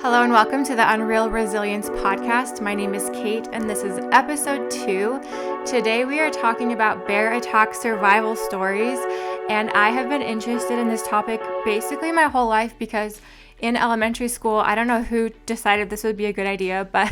Hello and welcome to the Unreal Resilience Podcast. My name is Kate and this is episode 2. Today we are talking about bear attack survival stories, and I have been interested in this topic basically my whole life because in elementary school, I don't know who decided this would be a good idea, but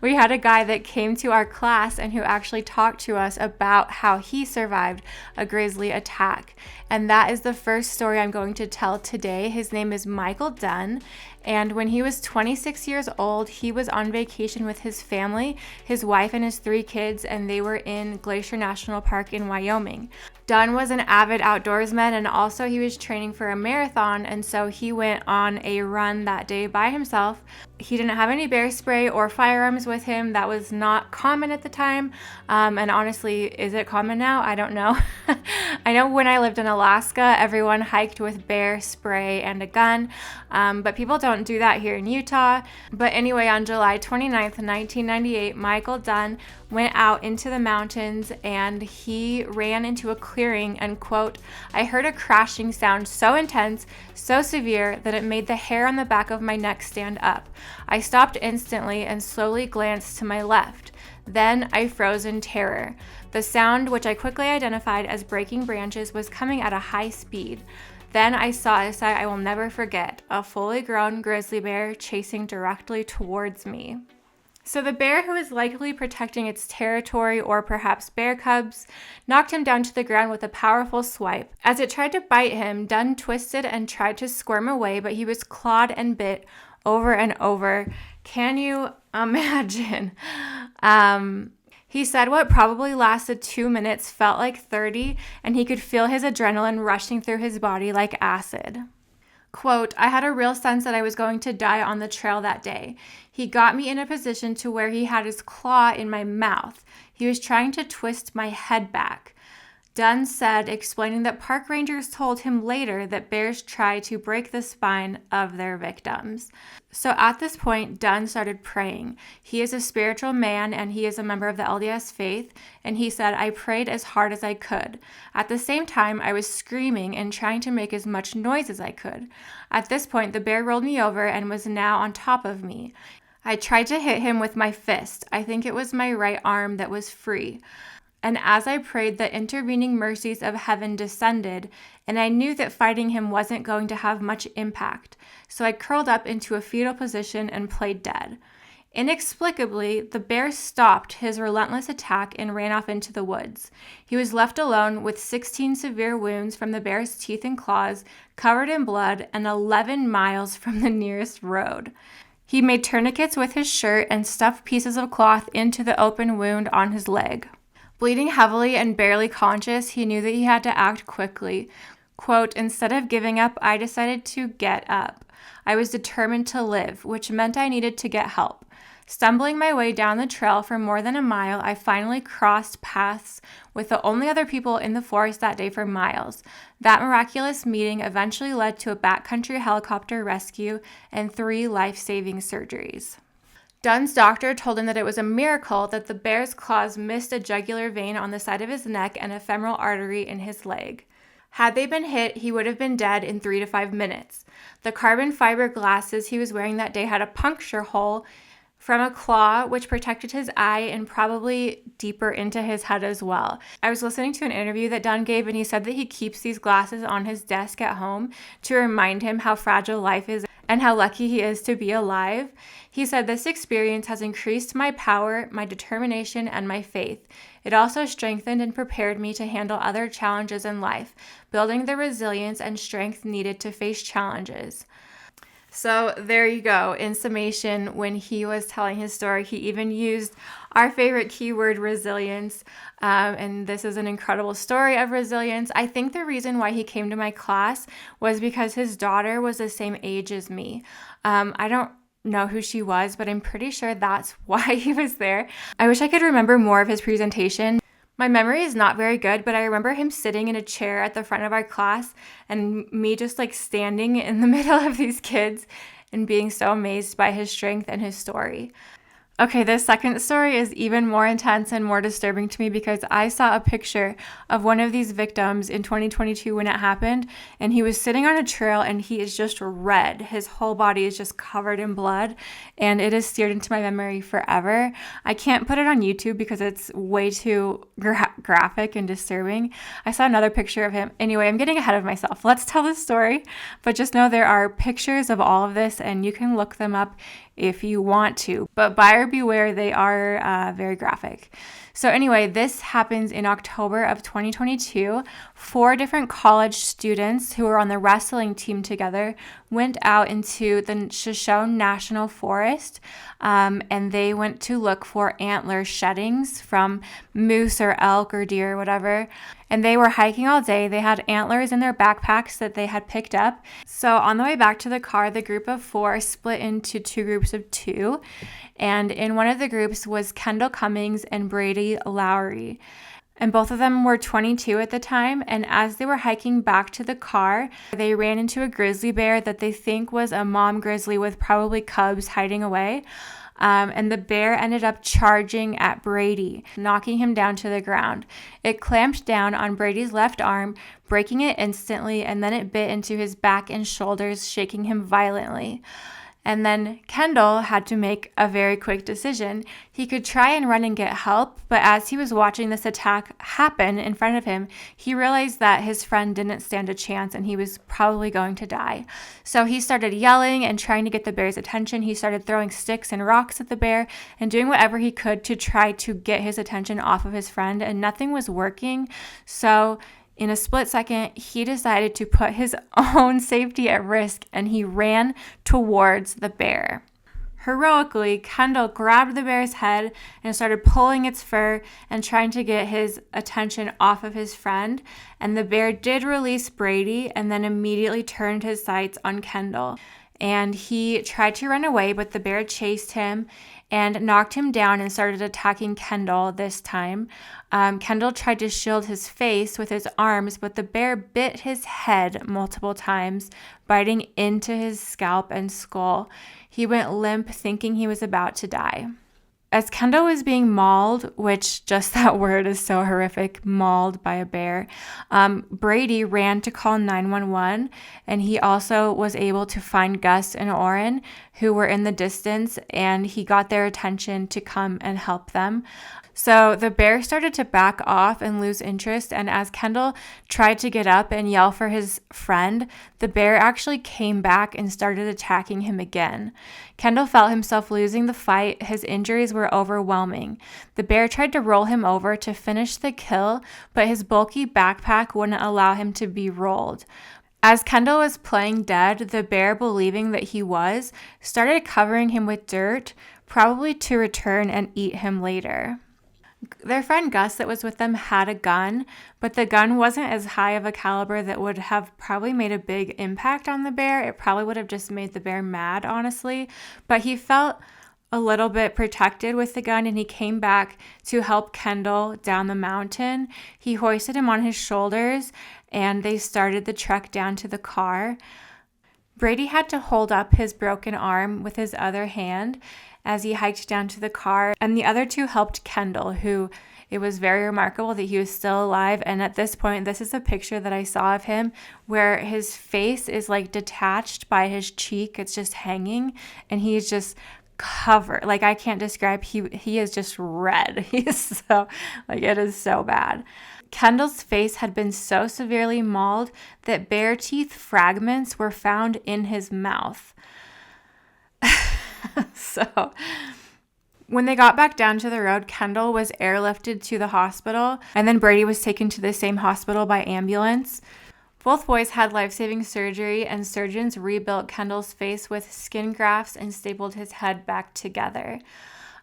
we had a guy that came to our class and who actually talked to us about how he survived a grizzly attack. And that is the first story I'm going to tell today. His name is Michael Dunn. And when he was 26 years old, he was on vacation with his family, his wife and his 3 kids, and they were in Glacier National Park in Wyoming. Dunn was an avid outdoorsman, and also he was training for a marathon, and so he went on a run that day by himself. He didn't have any bear spray or firearms with him. That was not common at the time, and honestly, is it common now? I don't know. I know when I lived in Alaska, everyone hiked with bear spray and a gun, but people don't do that here in Utah. But anyway, on July 29th, 1998, Michael Dunn went out into the mountains and he ran into a clearing and, quote, "I heard a crashing sound so intense, so severe that it made the hair on the back of my neck stand up. I stopped instantly and slowly glanced to my left. Then I froze in terror. The sound, which I quickly identified as breaking branches, was coming at a high speed. Then I saw a sight I will never forget, a fully grown grizzly bear chasing directly towards me." So the bear, who was likely protecting its territory or perhaps bear cubs, knocked him down to the ground with a powerful swipe. As it tried to bite him, Dunn twisted and tried to squirm away, but he was clawed and bit over and over. Can you imagine? He said what probably lasted 2 minutes felt like 30, and he could feel his adrenaline rushing through his body like acid. Quote, "I had a real sense that I was going to die on the trail that day. He got me in a position to where he had his claw in my mouth. He was trying to twist my head back." Dunn said, explaining that park rangers told him later that bears try to break the spine of their victims. So at this point, Dunn started praying. He is a spiritual man and he is a member of the LDS faith, and he said, "I prayed as hard as I could. At the same time, I was screaming and trying to make as much noise as I could. At this point, the bear rolled me over and was now on top of me. I tried to hit him with my fist. I think it was my right arm that was free. And as I prayed, the intervening mercies of heaven descended, and I knew that fighting him wasn't going to have much impact. So I curled up into a fetal position and played dead. Inexplicably, the bear stopped his relentless attack and ran off into the woods. He was left alone with 16 severe wounds from the bear's teeth and claws, covered in blood, and 11 miles from the nearest road. He made tourniquets with his shirt and stuffed pieces of cloth into the open wound on his leg. Bleeding heavily and barely conscious, he knew that he had to act quickly. Quote, "Instead of giving up, I decided to get up. I was determined to live, which meant I needed to get help. Stumbling my way down the trail for more than a mile, I finally crossed paths with the only other people in the forest that day for miles. That miraculous meeting eventually led to a backcountry helicopter rescue and 3 life-saving surgeries." Dunn's doctor told him that it was a miracle that the bear's claws missed a jugular vein on the side of his neck and a femoral artery in his leg. Had they been hit, he would have been dead in 3 to 5 minutes. The carbon fiber glasses he was wearing that day had a puncture hole from a claw, which protected his eye and probably deeper into his head as well. I was listening to an interview that Dunn gave, and he said that he keeps these glasses on his desk at home to remind him how fragile life is and how lucky he is to be alive. He said, "This experience has increased my power, my determination, and my faith. It also strengthened and prepared me to handle other challenges in life, building the resilience and strength needed to face challenges." So there you go. In summation, when he was telling his story, he even used our favorite keyword, resilience. And this is an incredible story of resilience. I think the reason why he came to my class was because his daughter was the same age as me. I don't know who she was, but I'm pretty sure that's why he was there. I wish I could remember more of his presentation. My memory is not very good, but I remember him sitting in a chair at the front of our class and me just like standing in the middle of these kids and being so amazed by his strength and his story. Okay, this second story is even more intense and more disturbing to me because I saw a picture of one of these victims in 2022 when it happened, and he was sitting on a trail and he is just red. His whole body is just covered in blood, and it is seared into my memory forever. I can't put it on YouTube because it's way too graphic and disturbing. I saw another picture of him. Anyway, I'm getting ahead of myself. Let's tell the story, but just know there are pictures of all of this, and you can look them up if you want to, but buyer beware, they are very graphic. So anyway, this happens in October of 2022. 4 different college students who were on the wrestling team together went out into the Shoshone National Forest, and they went to look for antler sheddings from moose or elk or deer or whatever. And they were hiking all day. They had antlers in their backpacks that they had picked up. So on the way back to the car, the group of 4 split into 2 groups of 2. And in one of the groups was Kendell Cummings and Brady Lowry. And both of them were 22 at the time. And as they were hiking back to the car, they ran into a grizzly bear that they think was a mom grizzly with probably cubs hiding away. And the bear ended up charging at Brady, knocking him down to the ground. It clamped down on Brady's left arm, breaking it instantly, and then it bit into his back and shoulders, shaking him violently. And then Kendell had to make a very quick decision. He could try and run and get help, but as he was watching this attack happen in front of him, he realized that his friend didn't stand a chance and he was probably going to die. So he started yelling and trying to get the bear's attention. He started throwing sticks and rocks at the bear and doing whatever he could to try to get his attention off of his friend, and nothing was working. So in a split second, he decided to put his own safety at risk and he ran towards the bear. Heroically, Kendell grabbed the bear's head and started pulling its fur and trying to get his attention off of his friend. And the bear did release Brady and then immediately turned his sights on Kendell. And he tried to run away, but the bear chased him and knocked him down and started attacking Kendell this time. Kendell tried to shield his face with his arms, but the bear bit his head multiple times, biting into his scalp and skull. He went limp, thinking he was about to die. As Kendell was being mauled, which just that word is so horrific, mauled by a bear, Brady ran to call 911, and he also was able to find Gus and Orrin, who were in the distance, and he got their attention to come and help them. So the bear started to back off and lose interest, and as Kendell tried to get up and yell for his friend, the bear actually came back and started attacking him again. Kendell felt himself losing the fight. His injuries were overwhelming. The bear tried to roll him over to finish the kill, but his bulky backpack wouldn't allow him to be rolled. As Kendell was playing dead, the bear, believing that he was, started covering him with dirt, probably to return and eat him later. Their friend Gus that was with them had a gun, but the gun wasn't as high of a caliber that would have probably made a big impact on the bear. It probably would have just made the bear mad, honestly. But he felt a little bit protected with the gun, and he came back to help Kendell down the mountain. He hoisted him on his shoulders, and they started the trek down to the car. Brady had to hold up his broken arm with his other hand as he hiked down to the car, and the other 2 helped Kendell, who it was very remarkable that he was still alive. And at this point, this is a picture that I saw of him where his face is like detached by his cheek. It's just hanging, and he's just covered. Like, I can't describe. He is just red. He's so, like, it is so bad. Kendall's face had been so severely mauled that bear teeth fragments were found in his mouth. So when they got back down to the road, Kendell was airlifted to the hospital, and then Brady was taken to the same hospital by ambulance. Both boys had life-saving surgery, and surgeons rebuilt Kendall's face with skin grafts and stapled his head back together.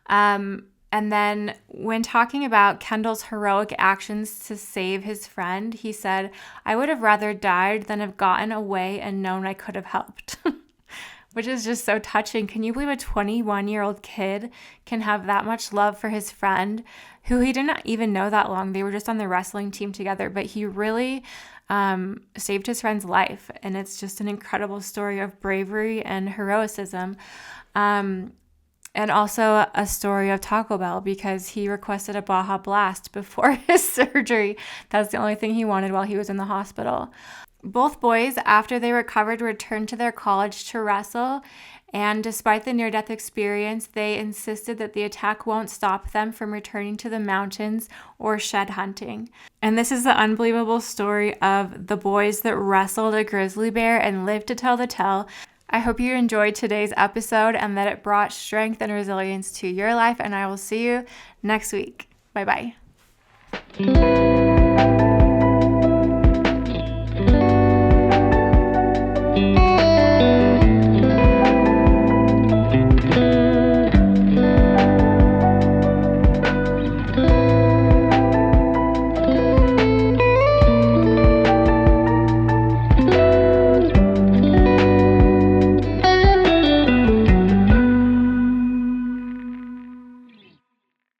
And then when talking about Kendall's heroic actions to save his friend, he said, "I would have rather died than have gotten away and known I could have helped." Which is just so touching. Can you believe a 21-year-old kid can have that much love for his friend who he didn't even know that long? They were just on the wrestling team together, but he really saved his friend's life. And it's just an incredible story of bravery and heroism. And And also a story of Taco Bell because he requested a Baja Blast before his surgery. That's the only thing he wanted while he was in the hospital. Both boys, after they recovered, returned to their college to wrestle. And despite the near-death experience, they insisted that the attack won't stop them from returning to the mountains or shed hunting. And this is the unbelievable story of the boys that wrestled a grizzly bear and lived to tell the tale. I hope you enjoyed today's episode and that it brought strength and resilience to your life, and I will see you next week. Bye-bye.